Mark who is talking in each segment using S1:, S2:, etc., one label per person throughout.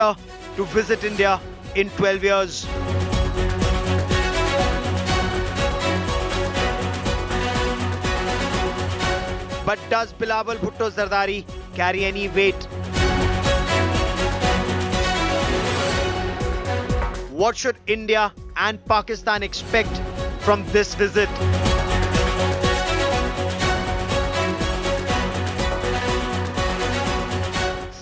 S1: to visit India in 12 years. But does Bilawal Bhutto Zardari carry any weight? What should India and Pakistan expect from this visit?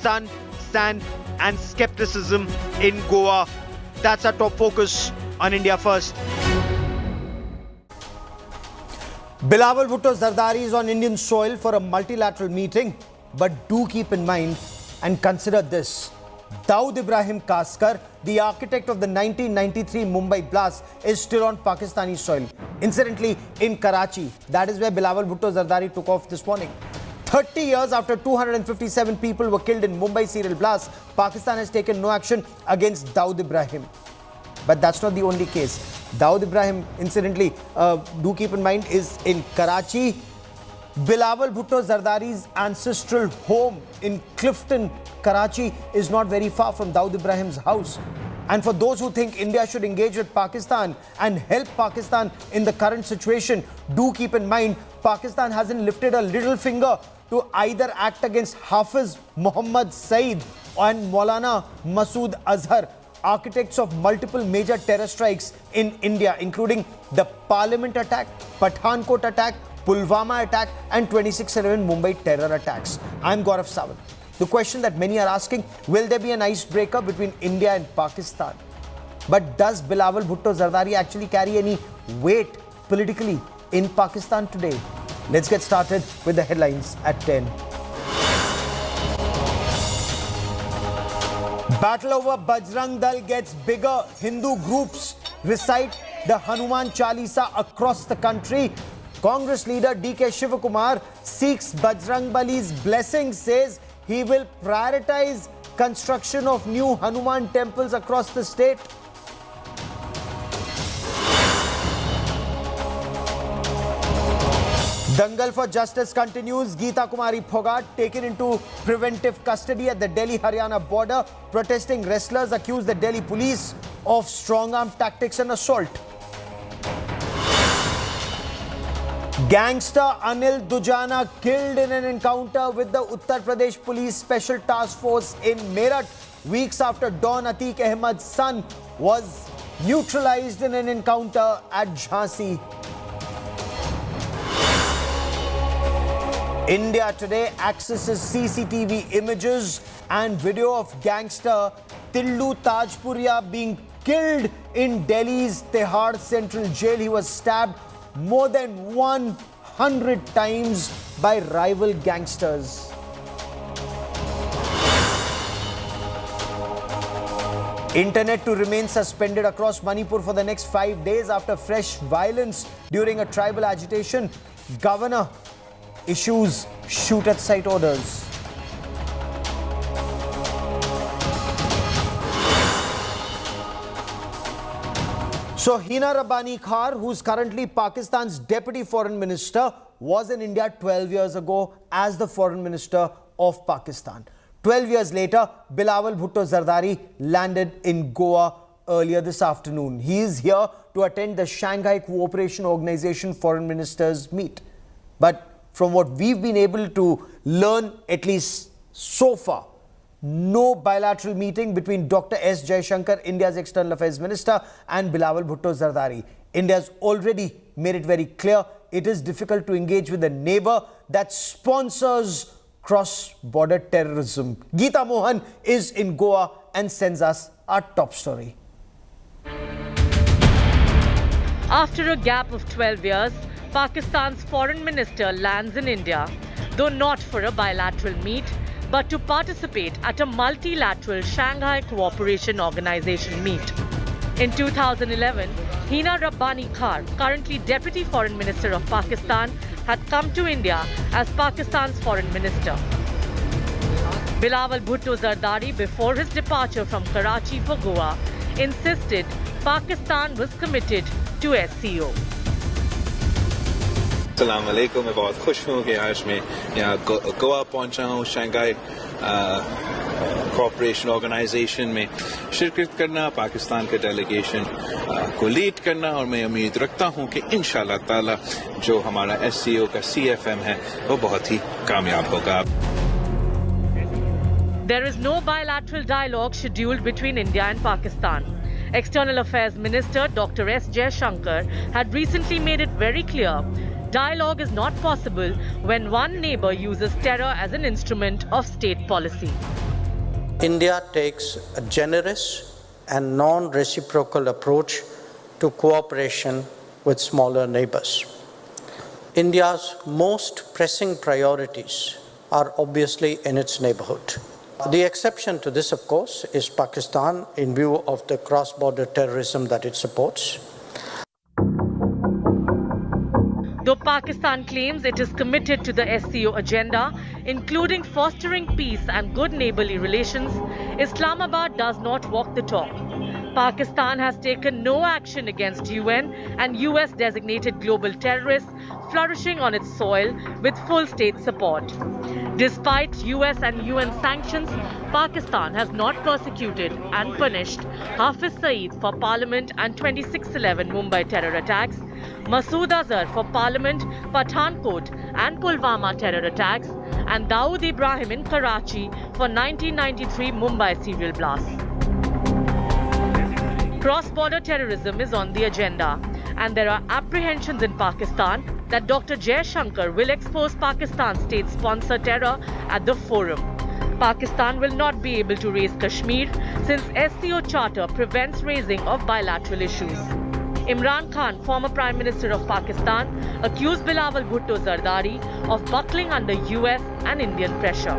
S1: Sun, sand and skepticism in Goa. That's our top focus on India First.
S2: Bilawal Bhutto Zardari is on Indian soil for a multilateral meeting, but do keep in mind and consider this. Dawood Ibrahim Kaskar, the architect of the 1993 Mumbai blast, is still on Pakistani soil. Incidentally, in Karachi, that is where Bilawal Bhutto Zardari took off this morning. 30 years after 257 people were killed in Mumbai serial blast, Pakistan has taken no action against Dawood Ibrahim. But that's not the only case. Dawood Ibrahim, incidentally, do keep in mind, is in Karachi. Bilawal Bhutto Zardari's ancestral home in Clifton, Karachi, is not very far from Dawood Ibrahim's house. And for those who think India should engage with Pakistan and help Pakistan in the current situation, do keep in mind, Pakistan hasn't lifted a little finger to either act against Hafiz Muhammad Saeed and Maulana Masood Azhar, architects of multiple major terror strikes in India, including the Parliament attack, Pathankot attack, Pulwama attack and 26/11 Mumbai terror attacks. I'm Gaurav Sawant. The question that many are asking, will there be an icebreaker between India and Pakistan? But does Bilawal Bhutto Zardari actually carry any weight politically in Pakistan today? Let's get started with the headlines at 10. Battle over Bajrang Dal gets bigger. Hindu groups recite the Hanuman Chalisa across the country. Congress leader DK Shivakumar seeks Bajrang Bali's blessing, says he will prioritize construction of new Hanuman temples across the state. Dangal for justice continues. Geeta Kumari Phogat taken into preventive custody at the Delhi-Haryana border. Protesting wrestlers accuse the Delhi police of strong-arm tactics and assault. Gangster Anil Dujana killed in an encounter with the Uttar Pradesh Police Special Task Force in Meerut, weeks after Don Atiq Ahmed's son was neutralized in an encounter at Jhansi. India Today accesses CCTV images and video of gangster Tillu Tajpuria being killed in Delhi's Tihar Central Jail. He was stabbed more than 100 times by rival gangsters. Internet to remain suspended across Manipur for the next 5 days after fresh violence during a tribal agitation. Governor issues shoot-at-sight orders. So Hina Rabbani Khar, who's currently Pakistan's Deputy Foreign Minister, was in India 12 years ago as the Foreign Minister of Pakistan. 12 years later, Bilawal Bhutto Zardari landed in Goa earlier this afternoon. He is here to attend the Shanghai Corporation Organisation Foreign Ministers meet. But from what we've been able to learn, at least so far, no bilateral meeting between Dr. S. Jaishankar, India's External Affairs Minister, and Bilawal Bhutto Zardari. India's already made it very clear it is difficult to engage with a neighbor that sponsors cross-border terrorism. Geeta Mohan is in Goa and sends us our top story.
S3: After a gap of 12 years, Pakistan's foreign minister lands in India, though not for a bilateral meet, but to participate at a multilateral Shanghai Corporation Organisation meet. In 2011, Hina Rabbani Khar, currently Deputy Foreign Minister of Pakistan, had come to India as Pakistan's Foreign Minister. Bilawal Bhutto Zardari, before his departure from Karachi for Goa, insisted Pakistan was committed to SCO.
S4: अस्सलाम वालेकुम, मैं बहुत खुश हूँ कि आज मैं यहाँ गोवा पहुँचा हूँ, शंघाई कॉरपोरेशन ऑर्गेनाइजेशन में शिरकत करना, पाकिस्तान के डेलीगेशन को लीड करना, और मैं उम्मीद रखता हूं कि इंशाल्लाह ताला जो हमारा SCO का CFM है वो बहुत ही कामयाब होगा.
S3: There is no bilateral dialogue scheduled between India and Pakistan. External Affairs Minister Dr. S. Jaishankar had recently made it very clear dialogue is not possible when one neighbor uses terror as an instrument of state policy.
S5: India takes a generous and non-reciprocal approach to cooperation with smaller neighbors. India's most pressing priorities are obviously in its neighborhood. The exception to this, of course, is Pakistan in view of the cross-border terrorism that it supports.
S3: Though Pakistan claims it is committed to the SCO agenda, including fostering peace and good neighborly relations, Islamabad does not walk the talk. Pakistan has taken no action against UN and US designated global terrorists flourishing on its soil with full state support. Despite US and UN sanctions, Pakistan has not persecuted and punished Hafiz Saeed for Parliament and 26/11 Mumbai terror attacks, Masood Azhar for Parliament, Pathankot and Pulwama terror attacks, and Dawood Ibrahim in Karachi for 1993 Mumbai serial blasts. Cross-border terrorism is on the agenda, and there are apprehensions in Pakistan that Dr. Jaishankar will expose Pakistan's state-sponsored terror at the forum. Pakistan will not be able to raise Kashmir since SCO charter prevents raising of bilateral issues. Imran Khan, former Prime Minister of Pakistan, accused Bilawal Bhutto Zardari of buckling under US and Indian pressure.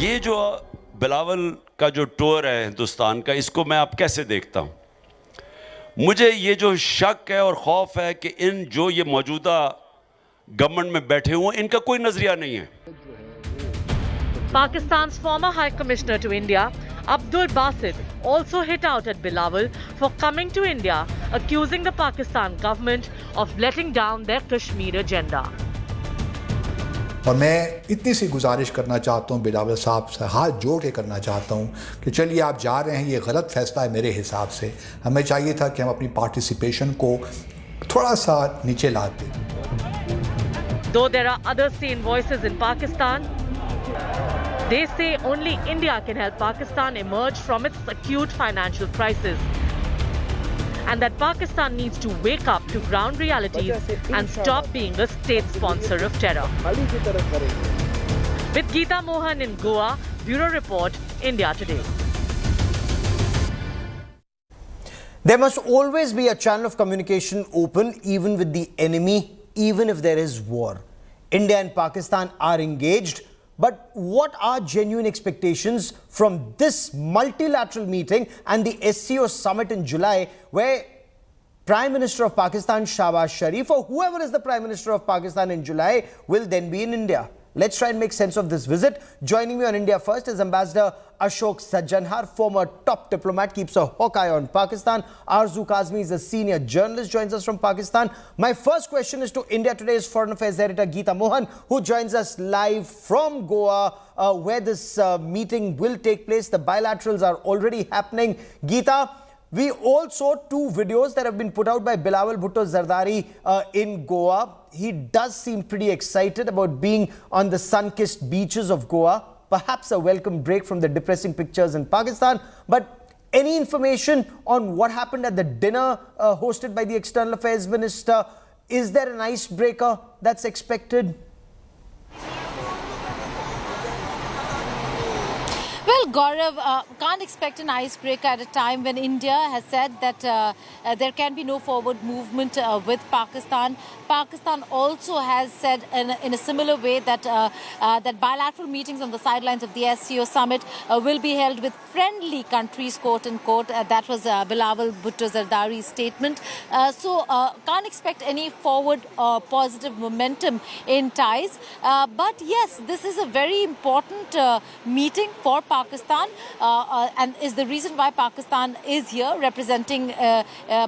S6: ये जो बिलावल का जो tour है हिंदुस्तान का, इसको मैं आप कैसे देखता हूँ? मुझे ये जो शक है और खौफ है कि इन जो ये मौजूदा गवर्नमेंट में बैठे हुए इनका कोई नजरिया नहीं है.
S3: Pakistan's former High Commissioner to India, Abdul Basit, also hit out at Bilawal for coming to India, accusing the Pakistan government of letting down their Kashmir agenda.
S7: और मैं इतनी सी गुजारिश करना चाहता हूँ बिलावल साहब से, हाथ जोड़ के करना चाहता हूँ कि चलिए आप जा रहे हैं, ये गलत फैसला है मेरे हिसाब से. हमें चाहिए था कि हम अपनी पार्टिसिपेशन को थोड़ा सा नीचे लाते.
S3: Though there are other sane voices in Pakistan, they say only India can help Pakistan emerge from its acute financial crisis, and that Pakistan needs to wake up to ground realities and stop being a state sponsor of terror. With Geeta Mohan in Goa, Bureau Report, India Today.
S2: There must always be a channel of communication open even with the enemy, even if there is war. India and Pakistan are engaged, but what are genuine expectations from this multilateral meeting and the SCO summit in July, where Prime Minister of Pakistan Shahbaz Sharif, or whoever is the Prime Minister of Pakistan in July, will then be in India? Let's try and make sense of this visit. Joining me on India First is Ambassador Ashok Sajjanhar, former top diplomat, keeps a hawk eye on Pakistan. Arzu Kazmi is a senior journalist, joins us from Pakistan. My first question is to India Today's Foreign Affairs editor Geeta Mohan, who joins us live from Goa, where this meeting will take place. The bilaterals are already happening. Geeta, we all saw two videos that have been put out by Bilawal Bhutto Zardari in Goa. He does seem pretty excited about being on the sun-kissed beaches of Goa. Perhaps a welcome break from the depressing pictures in Pakistan. But any information on what happened at the dinner hosted by the External Affairs Minister? Is there an icebreaker that's expected?
S8: Well, Gaurav, can't expect an icebreaker at a time when India has said that there can be no forward movement with Pakistan. Pakistan also has said in a similar way that that bilateral meetings on the sidelines of the SCO summit will be held with friendly countries, quote unquote. That was Bilawal Bhutto Zardari's statement. So can't expect any forward positive momentum in ties. But yes, this is a very important meeting for Pakistan Pakistan and is the reason why Pakistan is here. Representing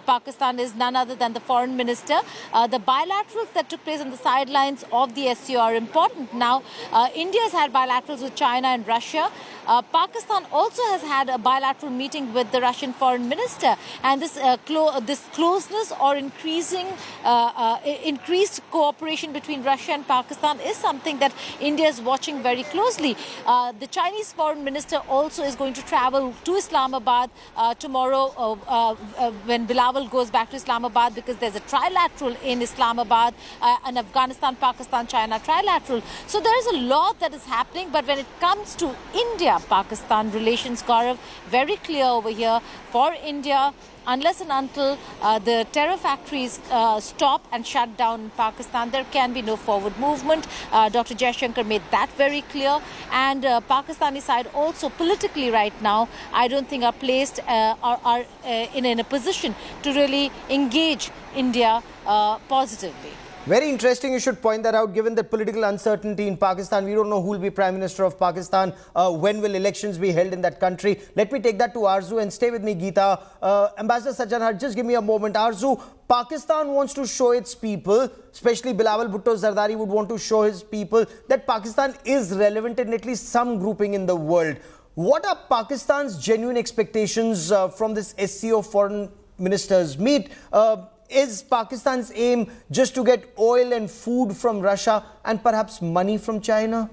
S8: Pakistan is none other than the foreign minister. The bilaterals that took place on the sidelines of the SCO are important. Now, India has had bilaterals with China and Russia. Pakistan also has had a bilateral meeting with the Russian foreign minister, and this closeness or increased cooperation between Russia and Pakistan is something that India is watching very closely. The Chinese foreign minister also is going to travel to Islamabad tomorrow when Bilawal goes back to Islamabad, because there's a trilateral in Islamabad, an Afghanistan-Pakistan-China trilateral. So there is a lot that is happening, but when it comes to India-Pakistan relations, Gaurav, very clear over here for India. Unless and until the terror factories stop and shut down in Pakistan, there can be no forward movement. Dr. Jaishankar made that very clear. And Pakistani side also politically right now, I don't think are placed are in a position to really engage India positively.
S2: Very interesting, you should point that out, given the political uncertainty in Pakistan. We don't know who will be Prime Minister of Pakistan, when will elections be held in that country. Let me take that to Arzu and stay with me, Geeta. Ambassador Sajjan, just give me a moment. Arzu, Pakistan wants to show its people, especially Bilawal Bhutto Zardari would want to show his people that Pakistan is relevant in at least some grouping in the world. What are Pakistan's genuine expectations from this SCO foreign ministers meet? Is Pakistan's aim just to get oil and food from Russia and perhaps money from China?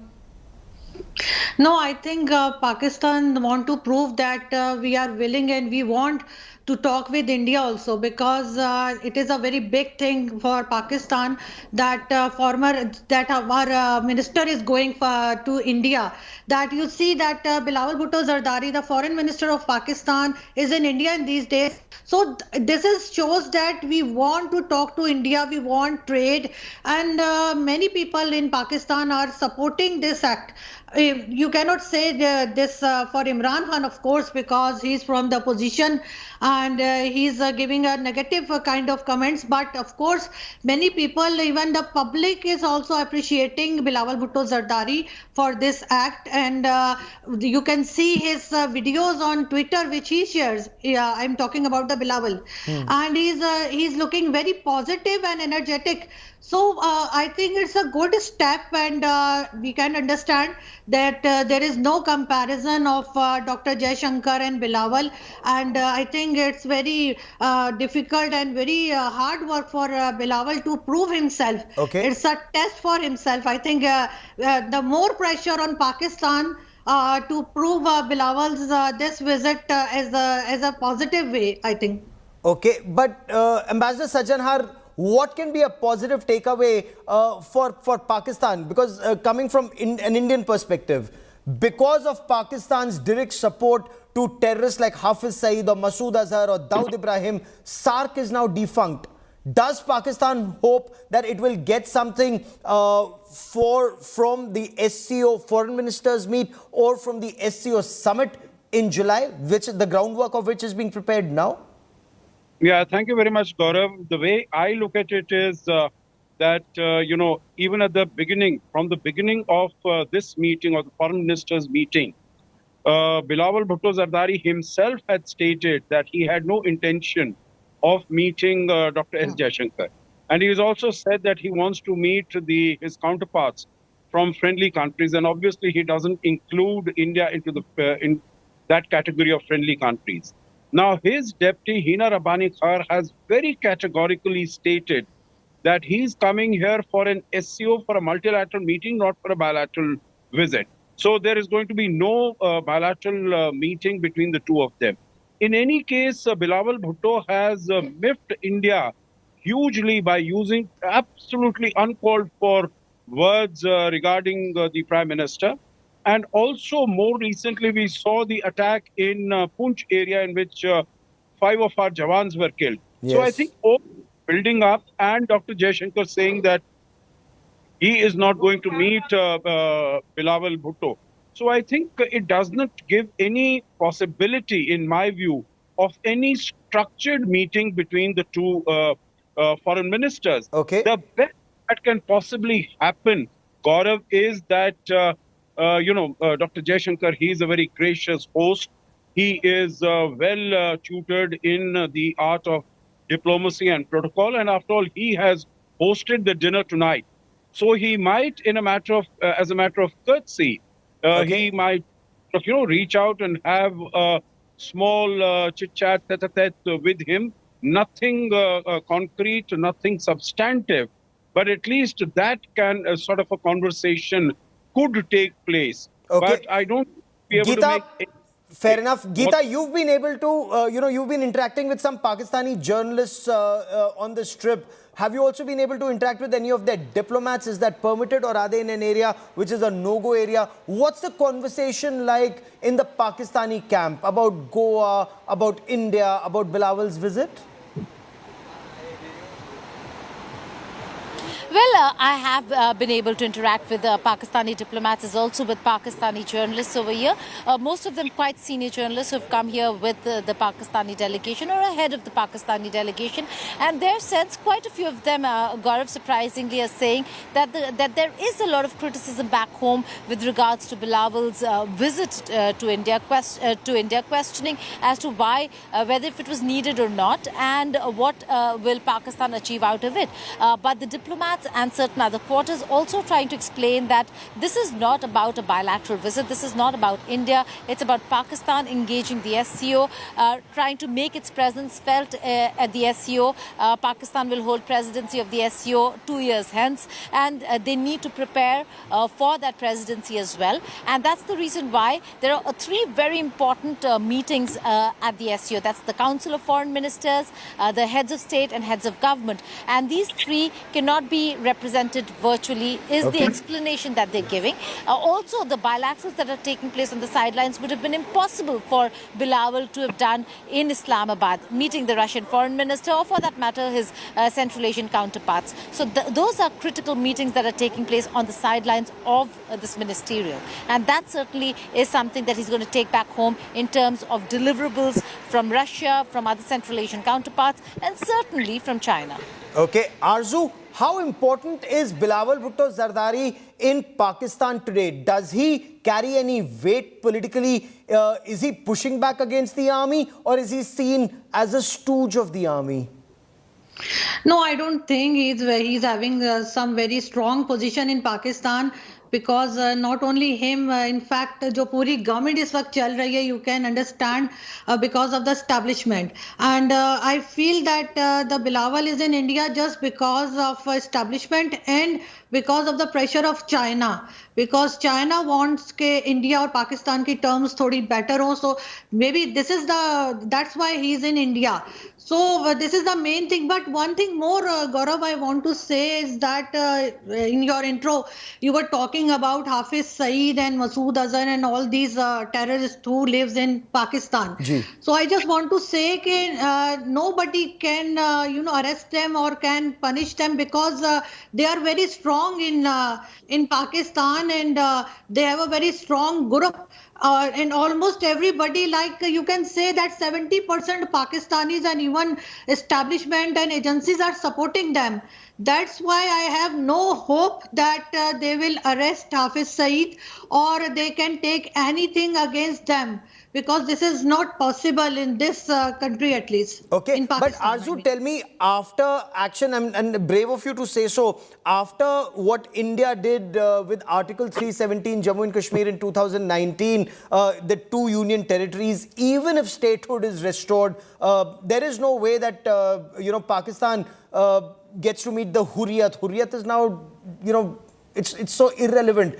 S9: No, I think Pakistan want to prove that we are willing and we want to talk with India also, because it is a very big thing for Pakistan that our minister is going to India. That you see that Bilawal Bhutto Zardari, the foreign minister of Pakistan, is in India in these days. So this shows that we want to talk to India, we want trade, and many people in Pakistan are supporting this act. You cannot say this for Imran Khan, of course, because he's from the opposition and he's giving a negative kind of comments. But of course, many people, even the public, is also appreciating Bilawal Bhutto Zardari for this act. And you can see his videos on Twitter, which he shares. I'm talking about the Bilawal. And he's looking very positive and energetic. So I think it's a good step, and we can understand that there is no comparison of Dr. Jaishankar and Bilawal, and I think it's very difficult and very hard work for Bilawal to prove himself.
S2: Okay.
S9: It's a test for himself. I think the more pressure on Pakistan to prove Bilawal's this visit as a positive way, I think.
S2: Okay, but Ambassador Sajjan, what can be a positive takeaway for Pakistan? Because coming from an Indian perspective, because of Pakistan's direct support to terrorists like Hafiz Saeed or Masood Azhar or Dawood Ibrahim, SARC is now defunct. Does Pakistan hope that it will get something from the SCO foreign ministers meet or from the SCO summit in July, which the groundwork of which is being prepared now?
S10: Yeah, thank you very much, Gaurav. The way I look at it is that, even at the beginning, from the beginning of this meeting or the foreign ministers meeting, Bilawal Bhutto Zardari himself had stated that he had no intention of meeting Dr. S. Jaishankar. And he has also said that he wants to meet his counterparts from friendly countries. And obviously, he doesn't include India into in that category of friendly countries. Now, his deputy, Hina Rabbani Khar, has very categorically stated that he's coming here for an SCO, for a multilateral meeting, not for a bilateral visit. So there is going to be no bilateral meeting between the two of them. In any case, Bilawal Bhutto has miffed India hugely by using absolutely uncalled for words regarding the Prime Minister. And also, more recently, we saw the attack in Poonch area in which 5 of our Jawans were killed.
S2: Yes.
S10: So I think all building up, and Dr. Jaishankar saying that he is not going to meet Bilawal Bhutto. So I think it does not give any possibility, in my view, of any structured meeting between the two foreign ministers.
S2: Okay.
S10: The best that can possibly happen, Gaurav, is that Dr. Jaishankar, he is a very gracious host. He is well tutored in the art of diplomacy and protocol. And after all, he has hosted the dinner tonight. So he might, as a matter of courtesy, he might, reach out and have a small chit-chat, tete-a-tete with him. Nothing concrete, nothing substantive, but at least that can sort of a conversation could take place.
S2: Okay.
S10: But I don't be able to make.
S2: Fair enough. Geeta, you've been able to, you've been interacting with some Pakistani journalists on this trip. Have you also been able to interact with any of their diplomats? Is that permitted, or are they in an area which is a no-go area? What's the conversation like in the Pakistani camp about Goa, about India, about Bilawal's visit?
S8: Well, I have been able to interact with Pakistani diplomats, as also with Pakistani journalists over here. Most of them quite senior journalists who have come here with the Pakistani delegation or ahead of the Pakistani delegation. And their sense, quite a few of them, Gaurav, surprisingly, are saying that that there is a lot of criticism back home with regards to Bilawal's visit to India, questioning as to why, whether if it was needed or not, and what will Pakistan achieve out of it. But the diplomats and certain other quarters also trying to explain that this is not about a bilateral visit. This is not about India. It's about Pakistan engaging the SCO, trying to make its presence felt at the SCO. Pakistan will hold presidency of the SCO 2 years hence, and they need to prepare for that presidency as well. And that's the reason why there are three very important meetings at the SCO. That's the Council of Foreign Ministers, the heads of state and heads of government. And these three cannot be represented virtually is the explanation that they're giving. Also, the bilaterals that are taking place on the sidelines would have been impossible for Bilawal to have done in Islamabad, meeting the Russian foreign minister, or for that matter, his Central Asian counterparts. So those are critical meetings that are taking place on the sidelines of this ministerial. And that certainly is something that he's going to take back home in terms of deliverables from Russia, from other Central Asian counterparts, and certainly from China.
S2: Okay, Arzu, how important is Bilawal Bhutto Zardari in Pakistan today? Does he carry any weight politically? Is he pushing back against the army, or is he seen as a stooge of the army?
S9: No, I don't think he's having some very strong position in Pakistan, because not only him, in fact, जो पूरी government इस वक्त चल रही है, you can understand because of the establishment. And I feel that the Bilawal is in India just because of establishment and because of the pressure of China. Because China wants के India और Pakistan की terms थोड़ी better हो, so maybe that's why he's in India. So this is the main thing. But one thing more, Gaurav, I want to say is that in your intro, you were talking about Hafiz Saeed and Masood Azhar and all these terrorists who lives in Pakistan. So I just want to say that nobody can arrest them or can punish them, because they are very strong in Pakistan, and they have a very strong group. And almost everybody, like you can say that 70% Pakistanis and even establishment and agencies are supporting them. That's why I have no hope that they will arrest Hafiz Saeed or they can take anything against them, because this is not possible in this country, at least.
S2: Okay,
S9: in Pakistan,
S2: but Arzu, tell me, after action, and brave of you to say so, after what India did with Article 317 Jammu and Kashmir in 2019, the two union territories, even if statehood is restored, there is no way that Pakistan gets to meet the Hurriyat. Hurriyat is now, it's so irrelevant.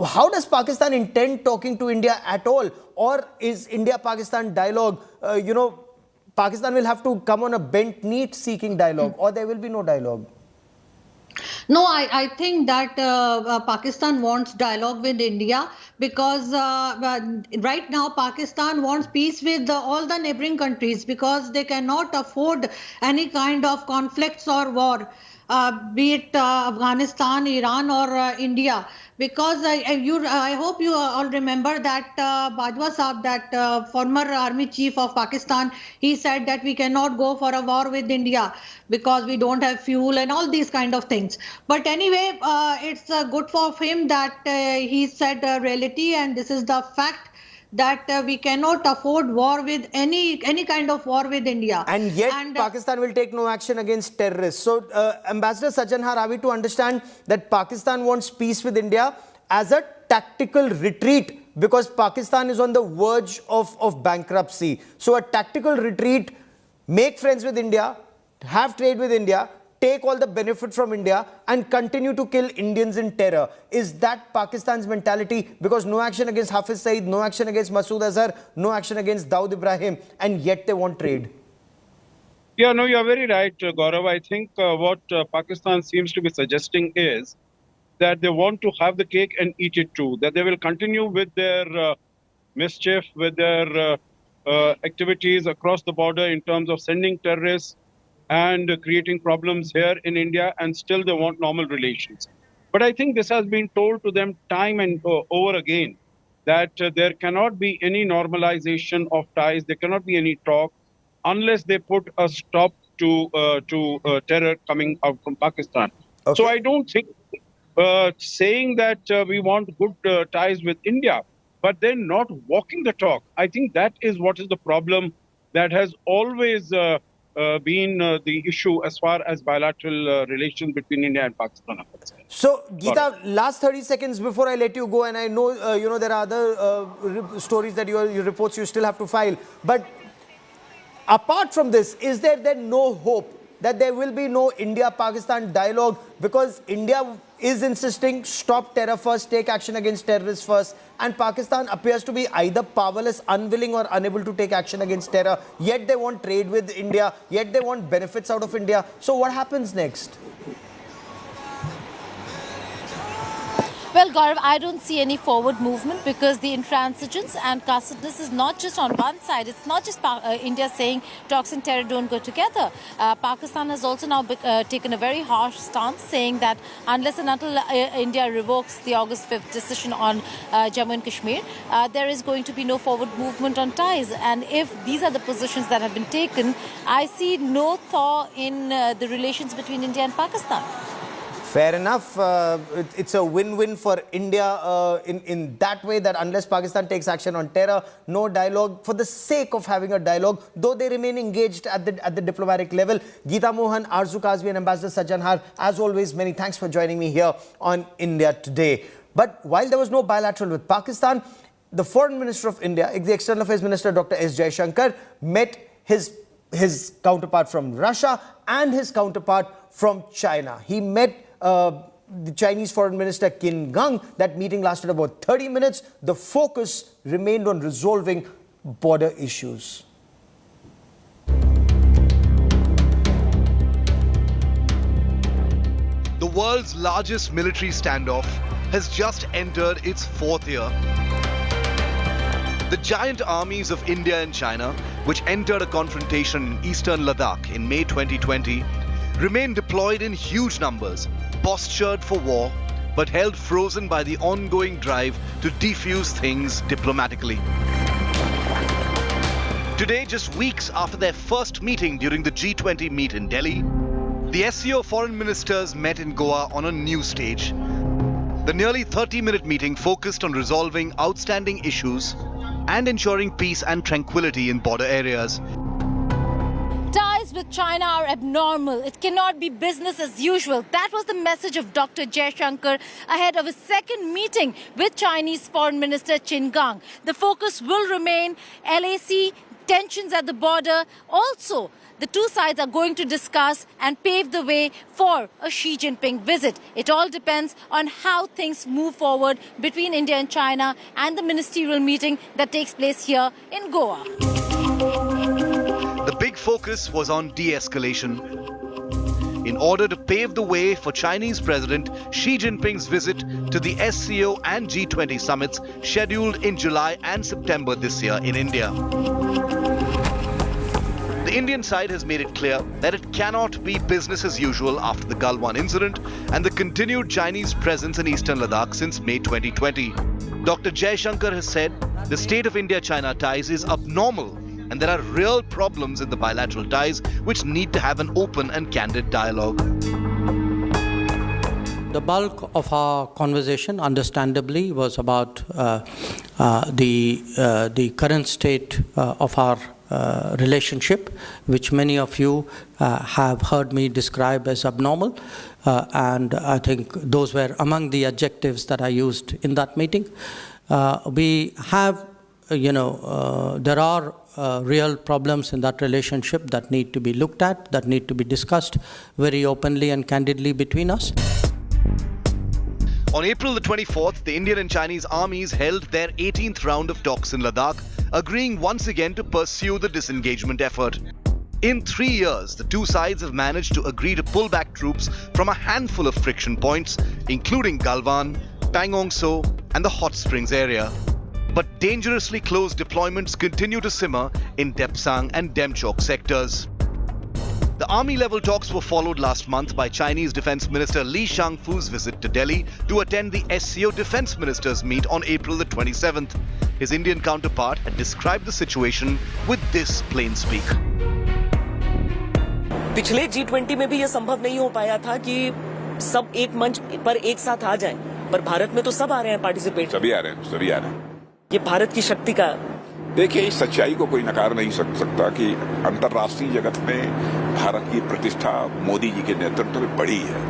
S2: How does Pakistan intend talking to India at all? Or is India-Pakistan dialogue, Pakistan will have to come on a bent knee seeking dialogue, or there will be no dialogue?
S9: No, I think that Pakistan wants dialogue with India, because right now Pakistan wants peace with all the neighboring countries, because they cannot afford any kind of conflicts or war. be it Afghanistan, Iran, or India. Because I hope you all remember that Bajwa Saab, that former army chief of Pakistan, he said that we cannot go for a war with India because we don't have fuel and all these kind of things. But anyway, it's good for him that he said reality, and this is the fact that we cannot afford war with any kind of war with India.
S2: And yet Pakistan will take no action against terrorists. So Ambassador Sajanhar, are we to understand that Pakistan wants peace with India as a tactical retreat because Pakistan is on the verge of bankruptcy? So a tactical retreat, make friends with India, have trade with India, take all the benefit from India and continue to kill Indians in terror. Is that Pakistan's mentality? Because no action against Hafiz Saeed, no action against Masood Azhar, no action against Dawood Ibrahim, and yet they want trade.
S10: Yeah, no, you're very right, Gaurav. I think what Pakistan seems to be suggesting is that they want to have the cake and eat it too, that they will continue with their mischief, with their activities across the border in terms of sending terrorists and creating problems here in India, and still they want normal relations. But I think this has been told to them time and over again, that there cannot be any normalization of ties, there cannot be any talk, unless they put a stop to terror coming out from Pakistan. Okay. So I don't think saying that we want good ties with India, but then not walking the talk, I think that is what is the problem that has always been the issue as far as bilateral relations between India and Pakistan are concerned.
S2: So, Geeta, last 30 seconds before I let you go, and I know there are other stories that your reports you still have to file, but apart from this, is there then no hope that there will be no India-Pakistan dialogue? Because India is insisting, stop terror first, take action against terrorists first, and Pakistan appears to be either powerless, unwilling or unable to take action against terror, yet they want trade with India, yet they want benefits out of India. So what happens next?
S8: Well, Gaurav, I don't see any forward movement because the intransigence and cussedness is not just on one side. It's not just India saying talks and terror don't go together. Pakistan has also now taken a very harsh stance, saying that unless and until India revokes the August 5th decision on Jammu and Kashmir, there is going to be no forward movement on ties. And if these are the positions that have been taken, I see no thaw in the relations between India and Pakistan.
S2: Fair enough. It's a win-win for India in that way, that unless Pakistan takes action on terror, no dialogue for the sake of having a dialogue, though they remain engaged at the diplomatic level. Geeta Mohan, Arzu Kazmi and Ambassador Sajanhar, as always, many thanks for joining me here on India Today. But while there was no bilateral with Pakistan, the Foreign Minister of India, the External Affairs Minister Dr. S. Jaishankar, met his counterpart from Russia and his counterpart from China. He met the Chinese Foreign Minister Qin Gang. That meeting lasted about 30 minutes. The focus remained on resolving border issues.
S11: The world's largest military standoff has just entered its fourth year. The giant armies of India and China, which entered a confrontation in eastern Ladakh in May 2020, remain deployed in huge numbers, postured for war, but held frozen by the ongoing drive to defuse things diplomatically. Today, just weeks after their first meeting during the G20 meet in Delhi, the SCO foreign ministers met in Goa on a new stage. The nearly 30-minute meeting focused on resolving outstanding issues and ensuring peace and tranquility in border areas.
S8: Ties with China are abnormal. It cannot be business as usual. That was the message of Dr. Jaishankar ahead of a second meeting with Chinese Foreign Minister Qin Gang. The focus will remain LAC, tensions at the border. Also, the two sides are going to discuss and pave the way for a Xi Jinping visit. It all depends on how things move forward between India and China and the ministerial meeting that takes place here in Goa.
S11: The big focus was on de-escalation in order to pave the way for Chinese President Xi Jinping's visit to the SCO and G20 summits scheduled in July and September this year in India. The Indian side has made it clear that it cannot be business as usual after the Galwan incident and the continued Chinese presence in eastern Ladakh since May 2020. Dr. Jaishankar has said the state of India-China ties is abnormal and there are real problems in the bilateral ties which need to have an open and candid dialogue.
S5: The bulk of our conversation, understandably, was about the current state of our relationship, which many of you have heard me describe as abnormal. And I think those were among the adjectives that I used in that meeting. We have, there are real problems in that relationship that need to be looked at, that need to be discussed very openly and candidly between us.
S11: On April the 24th, the Indian and Chinese armies held their 18th round of talks in Ladakh, agreeing once again to pursue the disengagement effort. In 3 years, the two sides have managed to agree to pull back troops from a handful of friction points, including Galwan, Pangong So, and the Hot Springs area. But dangerously close deployments continue to simmer in Depsang and Demchok sectors. The army-level talks were followed last month by Chinese Defence Minister Li Shangfu's visit to Delhi to attend the SCO Defence Ministers meet on April the 27th. His Indian counterpart had described the situation with this plain speak.
S12: पिछले G20 में भी ये संभव नहीं हो पाया था कि सब एक मंच पर एक साथ आ जाएं, पर भारत में तो सब आ रहे हैं पार्टिसिपेट।
S13: सभी आ रहे हैं।
S12: ये भारत की शक्ति का
S13: देखिए, इस सच्चाई को कोई नकार नहीं सकता कि अंतर्राष्ट्रीय जगत में भारत की प्रतिष्ठा मोदी जी के नेतृत्व में बढ़ी है.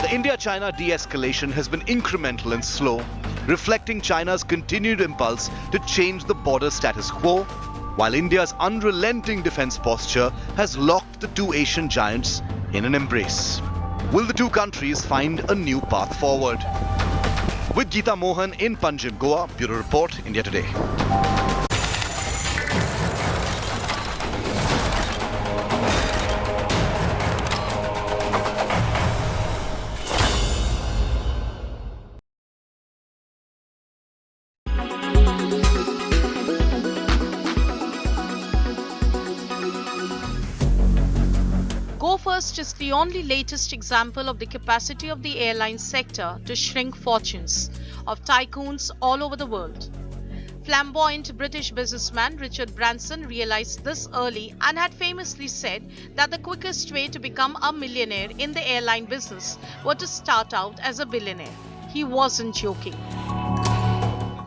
S11: The India-China de-escalation has been incremental and slow, reflecting China's continued impulse to change the border status quo, while India's unrelenting defense posture has locked the two Asian giants in an embrace. Will the two countries find a new path forward? With Geeta Mohan in Panjim, Goa, Bureau Report, India Today.
S14: Go First is the only latest example of the capacity of the airline sector to shrink fortunes of tycoons all over the world. Flamboyant British businessman Richard Branson realized this early and had famously said that the quickest way to become a millionaire in the airline business was to start out as a billionaire. He wasn't joking.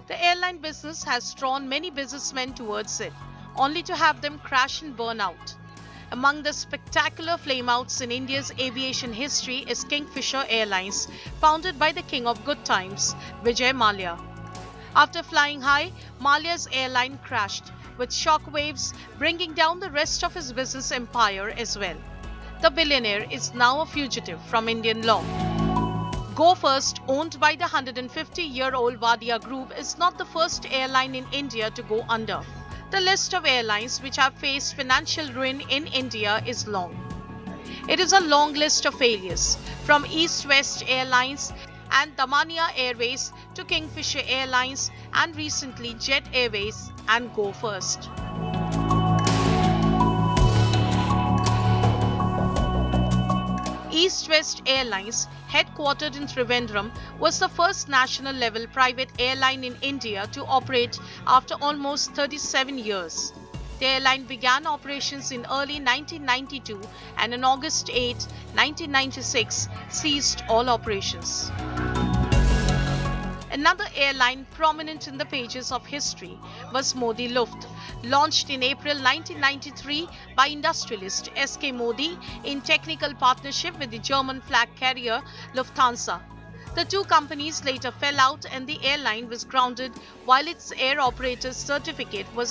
S14: The airline business has drawn many businessmen towards it, only to have them crash and burn out. Among the spectacular flameouts in India's aviation history is Kingfisher Airlines, founded by the king of good times, Vijay Mallya. After flying high, Mallya's airline crashed, with shockwaves bringing down the rest of his business empire as well. The billionaire is now a fugitive from Indian law. Go First, owned by the 150-year-old Wadia Group, is not the first airline in India to go under. The list of airlines which have faced financial ruin in India is long. It is a long list of failures, from East West Airlines and Damania Airways to Kingfisher Airlines and recently Jet Airways and Go First. East West Airlines, headquartered in Trivandrum, was the first national-level private airline in India to operate after almost 37 years. The airline began operations in early 1992 and on August 8, 1996, ceased all operations. Another airline prominent in the pages of history was Modi Luft, launched in April 1993 by industrialist SK Modi in technical partnership with the German flag carrier Lufthansa. The two companies later fell out and the airline was grounded while its air operator's certificate was